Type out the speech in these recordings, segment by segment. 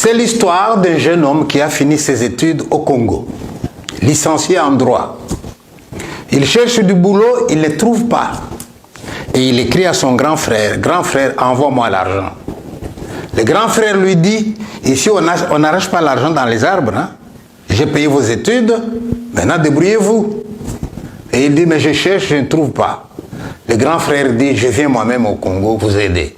C'est l'histoire d'un jeune homme qui a fini ses études au Congo, licencié en droit. Il cherche du boulot, il ne le trouve pas. Et il écrit à son grand frère, envoie-moi l'argent. Le grand frère lui dit, ici on n'arrache pas l'argent dans les arbres, hein? J'ai payé vos études, maintenant débrouillez-vous. Et il dit, mais je cherche, je ne trouve pas. Le grand frère dit, je viens moi-même au Congo vous aider.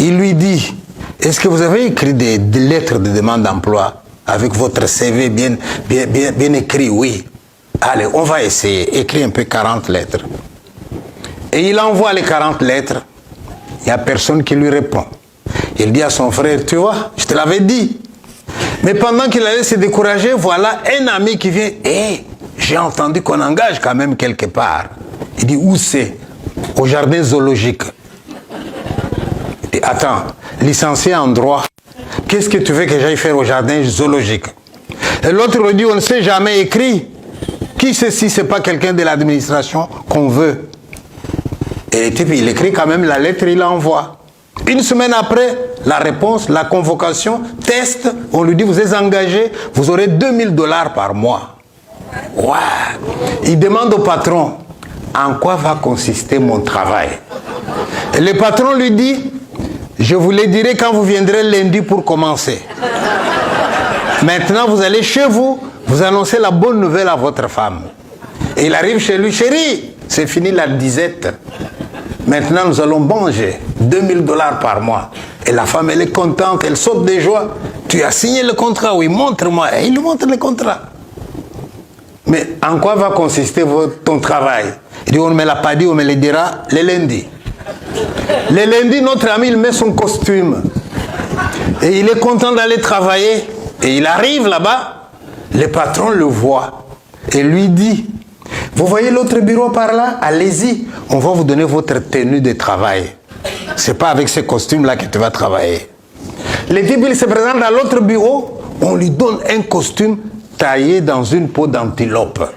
Il lui dit, est-ce que vous avez écrit des lettres de demande d'emploi avec votre CV bien écrit? Oui. Allez, on va essayer. Écris un peu 40 lettres. Et il envoie les 40 lettres. Il n'y a personne qui lui répond. Il dit à son frère, tu vois, je te l'avais dit. Mais pendant qu'il allait se décourager, voilà un ami qui vient. Hé, j'ai entendu qu'on engage quand même quelque part. Il dit, où c'est? Au jardin zoologique. Il dit, attends, licencié en droit, qu'est-ce que tu veux que j'aille faire au jardin zoologique? Et l'autre lui dit, on ne sait jamais écrit. Qui sait si ce n'est pas quelqu'un de l'administration qu'on veut? Et le type, il écrit quand même la lettre, il l'envoie. Une semaine après, la réponse, la convocation, test, on lui dit, vous êtes engagé, vous aurez $2000 par mois. Ouais. Il demande au patron, en quoi va consister mon travail? Et le patron lui dit, je vous le dirai quand vous viendrez lundi pour commencer. Maintenant, vous allez chez vous, vous annoncez la bonne nouvelle à votre femme. Et il arrive chez lui, chérie, c'est fini la disette. Maintenant, nous allons manger $2000 par mois. Et la femme, elle est contente, elle saute de joie. Tu as signé le contrat? Oui, montre-moi. Et il lui montre le contrat. Mais en quoi va consister ton travail? Il dit, on ne me l'a pas dit, on me le dira le lundi. Le lundi, notre ami, il met son costume. Et il est content d'aller travailler. Et il arrive là-bas, le patron le voit et lui dit, vous voyez l'autre bureau par là? Allez-y, on va vous donner votre tenue de travail. C'est pas avec ce costume-là que tu vas travailler. Le type, il se présente à l'autre bureau, on lui donne un costume taillé dans une peau d'antilope.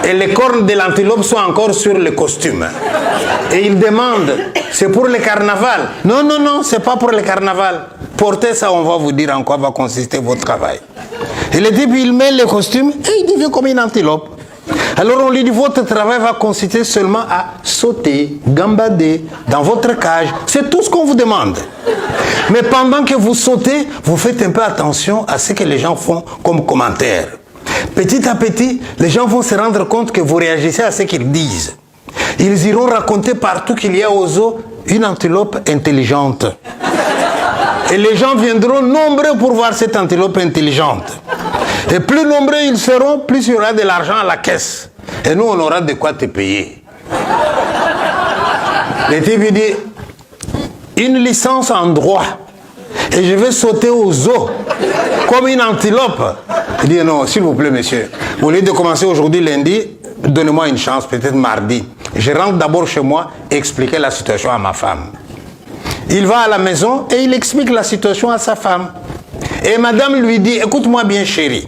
Et les cornes de l'antilope sont encore sur le costume. Et il demande, c'est pour le carnaval? Non, non, non, c'est pas pour le carnaval. Portez ça, on va vous dire en quoi va consister votre travail. Et le type, il met le costume et il devient comme une antilope. Alors on lui dit, votre travail va consister seulement à sauter, gambader dans votre cage. C'est tout ce qu'on vous demande. Mais pendant que vous sautez, vous faites un peu attention à ce que les gens font comme commentaire. Petit à petit, les gens vont se rendre compte que vous réagissez à ce qu'ils disent. Ils iront raconter partout qu'il y a aux zoo une antilope intelligente. Et les gens viendront nombreux pour voir cette antilope intelligente. Et plus nombreux ils seront, plus il y aura de l'argent à la caisse. Et nous, on aura de quoi te payer. Le type dit, une licence en droit. Et je vais sauter au zoo comme une antilope. Il dit, non, s'il vous plaît, monsieur. Au lieu de commencer aujourd'hui lundi, donnez-moi une chance, peut-être mardi. Je rentre d'abord chez moi et expliquer la situation à ma femme. Il va à la maison et il explique la situation à sa femme. Et madame lui dit, écoute-moi bien chérie,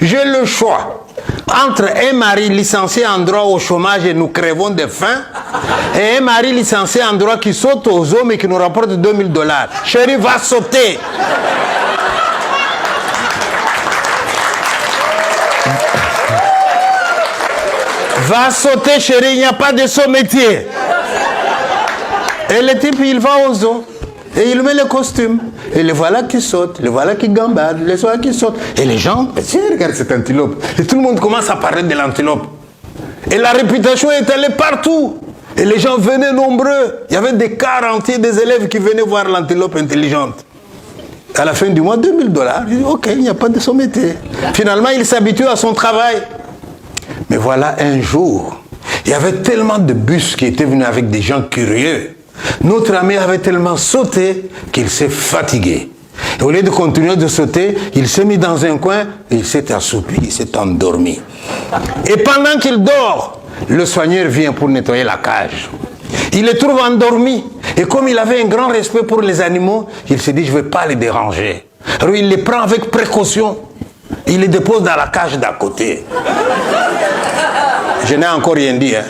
j'ai le choix entre un mari licencié en droit au chômage et nous crevons de faim, et un mari licencié en droit qui saute aux hommes et qui nous rapporte $2000. Chérie, va sauter. Va sauter chérie, il n'y a pas de saut métier. Et le type, il va au zoo. Et il met le costume. Et le voilà qui saute, le voilà qui gambade, le voilà qui saute. Et les gens, tiens, regarde cette antilope. Et tout le monde commence à parler de l'antilope. Et la réputation est allée partout. Et les gens venaient nombreux. Il y avait des cars entiers des élèves qui venaient voir l'antilope intelligente. À la fin du mois, $2000. Il dit, ok, il n'y a pas de sommité. Finalement, il s'habitue à son travail. Mais voilà, un jour, il y avait tellement de bus qui étaient venus avec des gens curieux. Notre ami avait tellement sauté qu'il s'est fatigué. Et au lieu de continuer de sauter, il s'est mis dans un coin, il s'est assoupi, il s'est endormi. Et pendant qu'il dort, le soigneur vient pour nettoyer la cage. Il le trouve endormi. Et comme il avait un grand respect pour les animaux, il s'est dit, je ne vais pas les déranger. Alors il les prend avec précaution. Il les dépose dans la cage d'à côté. Je n'ai encore rien dit. Hein.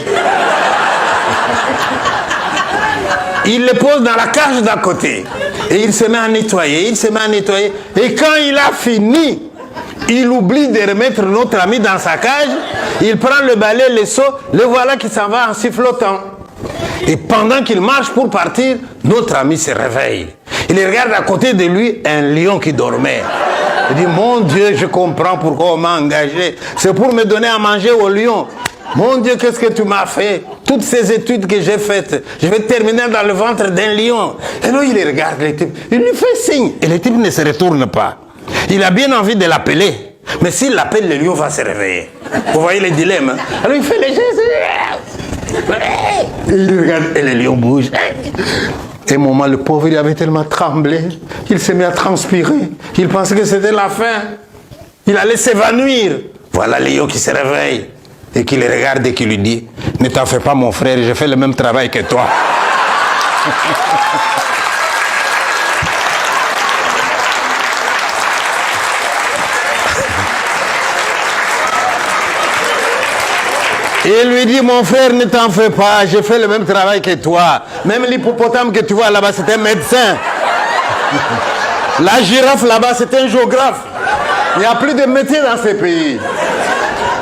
Il les pose dans la cage d'à côté. Et il se met à nettoyer, il se met à nettoyer. Et quand il a fini, il oublie de remettre notre ami dans sa cage. Il prend le balai, le seau, le voilà qui s'en va en sifflotant. Et pendant qu'il marche pour partir, notre ami se réveille. Il regarde à côté de lui un lion qui dormait. Il dit, mon Dieu, je comprends pourquoi on m'a engagé. C'est pour me donner à manger au lion. Mon Dieu, qu'est-ce que tu m'as fait? Toutes ces études que j'ai faites, je vais terminer dans le ventre d'un lion. Et là, il regarde le type, il lui fait signe. Et le type ne se retourne pas. Il a bien envie de l'appeler. Mais s'il l'appelle, le lion va se réveiller. Vous voyez le dilemme, hein? Alors il fait les gestes. Et il regarde et le lion bouge. Et un moment, le pauvre, il avait tellement tremblé. Il s'est mis à transpirer. Il pensait que c'était la fin. Il allait s'évanouir. Voilà le lion qui se réveille. Et qui le regarde et qui lui dit, ne t'en fais pas mon frère, je fais le même travail que toi. Et il lui dit, mon frère, ne t'en fais pas, je fais le même travail que toi. Même l'hippopotame que tu vois là-bas, c'est un médecin. La girafe là-bas, c'est un géographe. Il n'y a plus de métier dans ces pays.